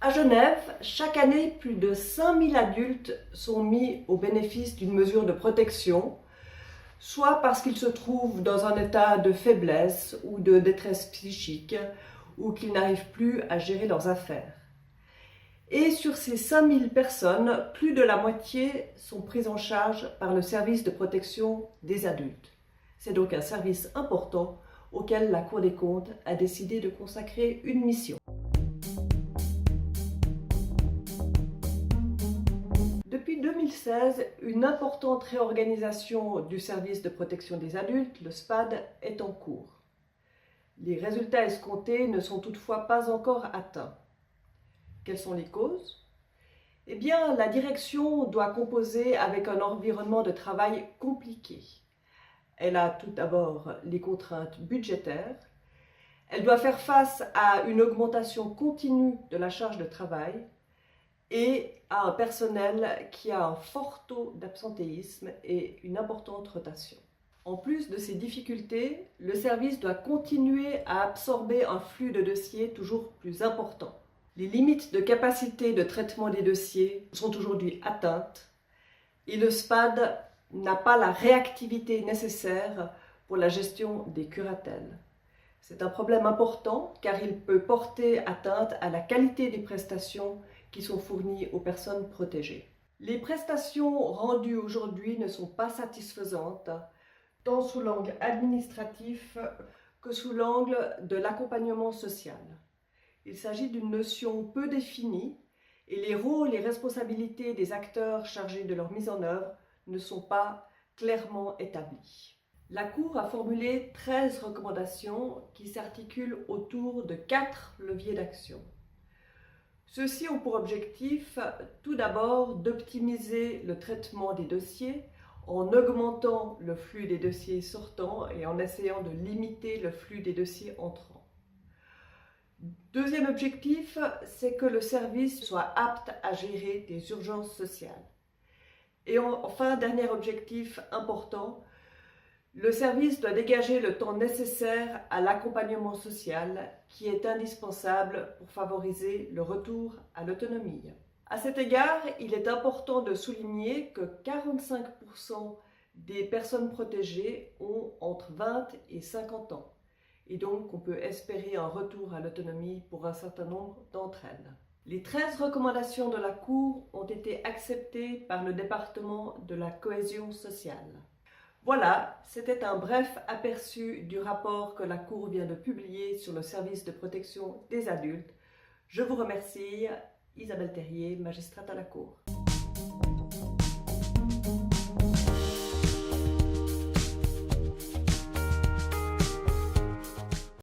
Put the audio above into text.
À Genève, chaque année, plus de 5000 adultes sont mis au bénéfice d'une mesure de protection, soit parce qu'ils se trouvent dans un état de faiblesse ou de détresse psychique, ou qu'ils n'arrivent plus à gérer leurs affaires. Et sur ces 5000 personnes, plus de la moitié sont prises en charge par le service de protection des adultes. C'est donc un service important auquel la Cour des comptes a décidé de consacrer une mission. Depuis 2016, une importante réorganisation du service de protection des adultes, le SPAD, est en cours. Les résultats escomptés ne sont toutefois pas encore atteints. Quelles sont les causes? Eh bien, la direction doit composer avec un environnement de travail compliqué. Elle a tout d'abord les contraintes budgétaires. Elle doit faire face à une augmentation continue de la charge de travail et à un personnel qui a un fort taux d'absentéisme et une importante rotation. En plus de ces difficultés, le service doit continuer à absorber un flux de dossiers toujours plus important. Les limites de capacité de traitement des dossiers sont aujourd'hui atteintes et le SPAD n'a pas la réactivité nécessaire pour la gestion des curatelles. C'est un problème important car il peut porter atteinte à la qualité des prestations qui sont fournies aux personnes protégées. Les prestations rendues aujourd'hui ne sont pas satisfaisantes, tant sous l'angle administratif que sous l'angle de l'accompagnement social. Il s'agit d'une notion peu définie et les rôles et responsabilités des acteurs chargés de leur mise en œuvre ne sont pas clairement établis. La Cour a formulé 13 recommandations qui s'articulent autour de 4 leviers d'action. Ceux-ci ont pour objectif, tout d'abord, d'optimiser le traitement des dossiers en augmentant le flux des dossiers sortants et en essayant de limiter le flux des dossiers entrants. Deuxième objectif, c'est que le service soit apte à gérer des urgences sociales. Et enfin, dernier objectif important, le service doit dégager le temps nécessaire à l'accompagnement social qui est indispensable pour favoriser le retour à l'autonomie. À cet égard, il est important de souligner que 45% des personnes protégées ont entre 20 et 50 ans. Et donc, on peut espérer un retour à l'autonomie pour un certain nombre d'entre elles. Les 13 recommandations de la Cour ont été acceptées par le département de la cohésion sociale. Voilà, c'était un bref aperçu du rapport que la Cour vient de publier sur le service de protection des adultes. Je vous remercie, Isabelle Terrier, magistrate à la Cour.